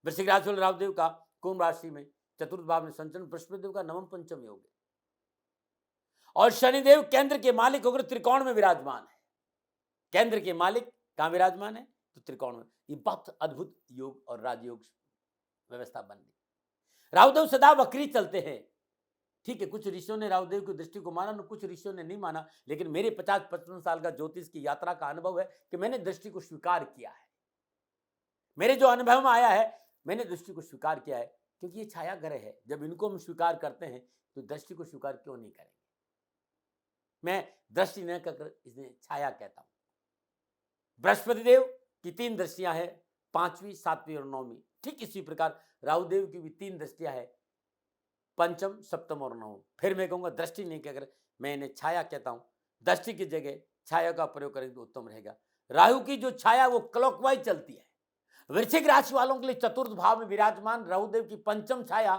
वृश्चिक राशि वाले राहुदेव का कुंभ राशि में चतुर्थ भाव में संचरण बृहस्पति का नवम पंचम योग है और शनिदेव केंद्र के मालिक होकर त्रिकोण में विराजमान है। केंद्र के मालिक कहां विराजमान है? तो त्रिकोण में। ये बहुत अद्भुत योग और राजयोग व्यवस्था बन गई। राहुदेव सदा वक्री चलते हैं। ठीक है, कुछ ऋषियों ने राहुदेव की दृष्टि को माना, कुछ ऋषियों ने नहीं माना, लेकिन मेरे 50-55 साल का ज्योतिष की यात्रा का अनुभव है कि मैंने दृष्टि को स्वीकार किया है। मेरे जो अनुभव में आया है, मैंने दृष्टि को स्वीकार किया है, क्योंकि ये छाया ग्रह है। जब इनको हम स्वीकार करते हैं तो दृष्टि को स्वीकार क्यों नहीं करेंगे? मैं दृष्टि न कर इसे छाया कहता हूं। बृहस्पति देव की 3 दृष्टियां हैं, 5वीं, 7वीं और 9वीं। ठीक इसी प्रकार राहुदेव की भी 3 दृष्टियां हैं, पंचम, सप्तम और नवम। फिर मैं कहूंगा दृष्टि नहीं कहकर मैं इन्हें छाया कहता हूं। दृष्टि की जगह छाया का प्रयोग करेंगे तो उत्तम रहेगा। राहु की जो छाया वो क्लॉकवाइज चलती है। वृश्चिक राशि वालों के लिए चतुर्थ भाव में विराजमान राहुदेव की पंचम छाया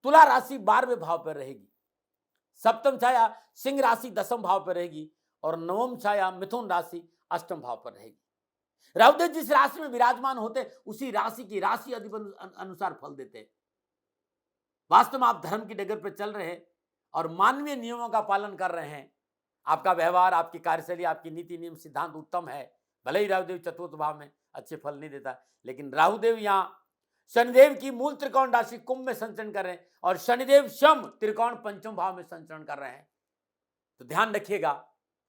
तुला राशि 12वें भाव पर रहेगी, सप्तम छाया सिंह राशि 10वें भाव पर रहेगी और नवम छाया मिथुन राशि 8वें भाव पर रहेगी। राहुदेव जिस राशि में विराजमान होते हैं उसी राशि की राशि अधिपति अनुसार फल देते हैं। वास्तव में आप धर्म की डगर पर चल रहे हैं और मानवीय नियमों का पालन कर रहे हैं। आपका व्यवहार, आपकी कार्यशैली, आपकी नीति नियम सिद्धांत उत्तम है। भले ही राहुदेव चतुर्थ भाव में अच्छे फल नहीं देता, लेकिन राहुदेव यहां शनिदेव की मूल त्रिकोण राशि कुंभ में संचरण कर रहे हैं और शनिदेव शम त्रिकोण पंचम भाव में संचरण कर रहे हैं। तो ध्यान रखिएगा,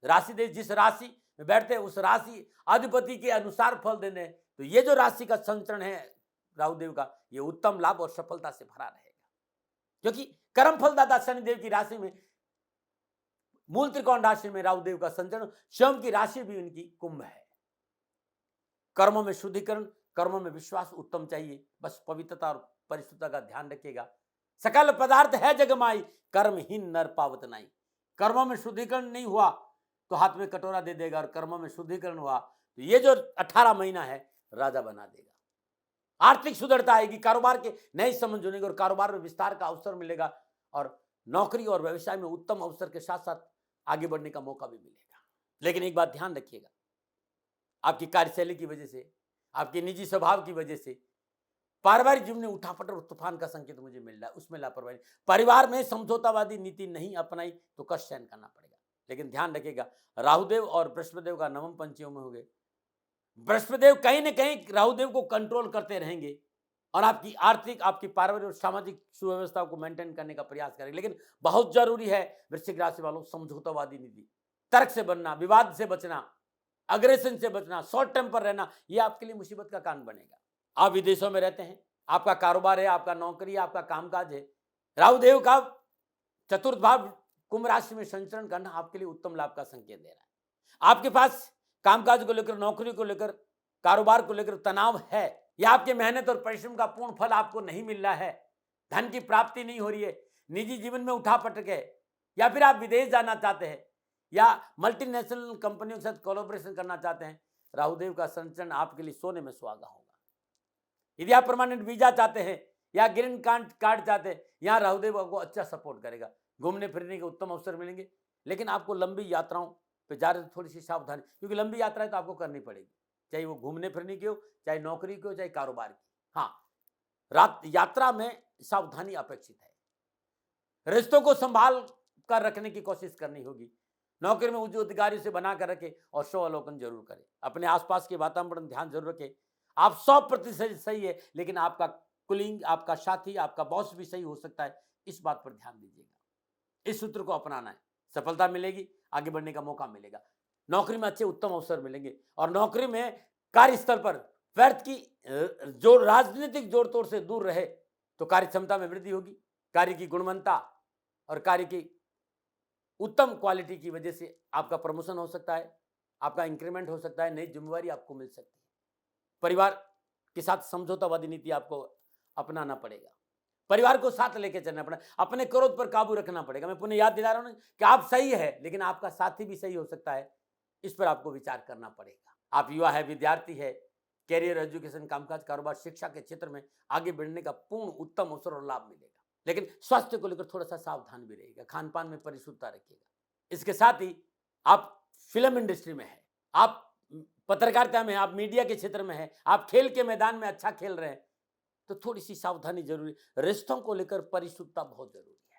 राशिदेव जिस राशि में बैठते हैं उस राशि अधिपति के अनुसार फल देने। तो ये जो राशि का संचरण है राहुदेव का, ये उत्तम लाभ और सफलता से भरा रहेगा, क्योंकि कर्म फलदाता शनिदेव की राशि में मूल त्रिकोण राशि में राहुदेव का संचरण, शम की राशि भी उनकी कुंभ है। कर्मों में शुद्धिकरण, कर्मों में विश्वास उत्तम चाहिए। बस पवित्रता और परिशुद्धता का ध्यान रखिएगा। सकल पदार्थ है जगमाई, कर्महीन नर पावत नाई। कर्मों में शुद्धिकरण नहीं हुआ तो हाथ में कटोरा दे देगा, और कर्मों में शुद्धिकरण हुआ तो ये जो 18 महीना है राजा बना देगा। आर्थिक सुदृढ़ता आएगी, कारोबार के नए संबंध जुड़ेंगे और कारोबार में विस्तार का अवसर मिलेगा और नौकरी और व्यवसाय में उत्तम अवसर के साथ साथ आगे बढ़ने का मौका भी मिलेगा। लेकिन एक बात ध्यान रखिएगा, आपकी कार्यशैली की वजह से, आपके निजी स्वभाव की वजह से पारिवारिक जीवन में उठापटक और तूफान का संकेत मुझे मिल रहा है, उसमें लापरवाही। परिवार में समझौतावादी नीति नहीं अपनाई तो कष्ट सहन करना पड़ेगा। लेकिन ध्यान रखिएगा, राहुदेव और बृहस्पतिदेव का नवम पंचम में हो गए। बृहस्पतिदेव कहीं ना कहीं राहुदेव को कंट्रोल करते रहेंगे और आपकी आर्थिक, आपकी पारिवारिक और सामाजिक सुव्यवस्था को मेंटेन करने का प्रयास करेंगे। लेकिन बहुत जरूरी है वृश्चिक राशि वालों, समझौतावादी नीति, तर्क से बनना, विवाद से बचना, अग्रेशन से बचना, शॉर्ट टेम्पर रहना, यह आपके लिए मुसीबत का कारण बनेगा। आप विदेशों में रहते हैं, आपका कारोबार है, आपका नौकरी है, आपका कामकाज है, राहुदेव का चतुर्थ भाव कुंभ राशि में संचरण करना आपके लिए उत्तम लाभ का संकेत दे रहा है। आपके पास कामकाज को लेकर, नौकरी को लेकर, कारोबार को लेकर तनाव है, या आपके मेहनत और परिश्रम का पूर्ण फल आपको नहीं मिल रहा है, धन की प्राप्ति नहीं हो रही है, निजी जीवन में उठापटक है, या फिर आप विदेश जाना चाहते हैं या मल्टीनेशनल कंपनियों के साथ कोलैबोरेशन करना चाहते हैं, राहुदेव का संचरण आपके लिए सोने में सुहागा होगा। यदि आप परमानेंट वीजा चाहते हैं या ग्रीन कार्ड चाहते हैं, यहाँ राहुदेव आपको अच्छा सपोर्ट करेगा। घूमने फिरने के उत्तम अवसर मिलेंगे, लेकिन आपको लंबी यात्राओं पर जा रहे थोड़ी सी सावधानी, क्योंकि लंबी यात्राएं तो आपको करनी पड़ेगी, चाहे वो घूमने फिरने की हो, चाहे नौकरी की हो, चाहे कारोबार की। हाँ, रात यात्रा में सावधानी अपेक्षित है। रिश्तों को संभाल कर रखने की कोशिश करनी होगी। नौकरी में उच्च अधिकारियों से बना कर रखे और स्व अवलोकन जरूर करें। अपने आसपास के वातावरण ध्यान जरूर रखें। आप 100% सही है, लेकिन आपका कुलीग, आपका साथी, आपका बॉस भी सही हो सकता है। इस बात पर ध्यान दीजिएगा। इस सूत्र को अपनाना है, सफलता मिलेगी, आगे बढ़ने का मौका मिलेगा, नौकरी में अच्छे उत्तम अवसर मिलेंगे और नौकरी में कार्यस्थल पर व्यर्थ की जो राजनीतिक जोड़ तोड़ से दूर रहे तो कार्य क्षमता में वृद्धि होगी। कार्य की गुणवत्ता और कार्य की उत्तम क्वालिटी की वजह से आपका प्रमोशन हो सकता है, आपका इंक्रीमेंट हो सकता है, नई जिम्मेवारी आपको मिल सकती है। परिवार के साथ समझौतावादी नीति आपको अपनाना पड़ेगा, परिवार को साथ लेकर चलना पड़ेगा, अपने क्रोध पर काबू रखना पड़ेगा। मैं पुनः याद दिला रहा हूं कि आप सही है, लेकिन आपका साथी भी सही हो सकता है, इस पर आपको विचार करना पड़ेगा। आप युवा है, विद्यार्थी है, कैरियर, एजुकेशन, कामकाज, कारोबार, शिक्षा के क्षेत्र में आगे बढ़ने का पूर्ण उत्तम अवसर और लाभ मिलेगा। लेकिन स्वास्थ्य को लेकर थोड़ा सा सावधान भी रहेगा, खान पान में परिशुद्धता रखिएगा। इसके साथ ही आप फिल्म इंडस्ट्री में है, आप पत्रकारिता में, आप मीडिया के क्षेत्र में है, आप खेल के मैदान में अच्छा खेल रहे हैं, तो थोड़ी सी सावधानी जरूरी। रिश्तों को लेकर परिशुद्धता बहुत जरूरी है।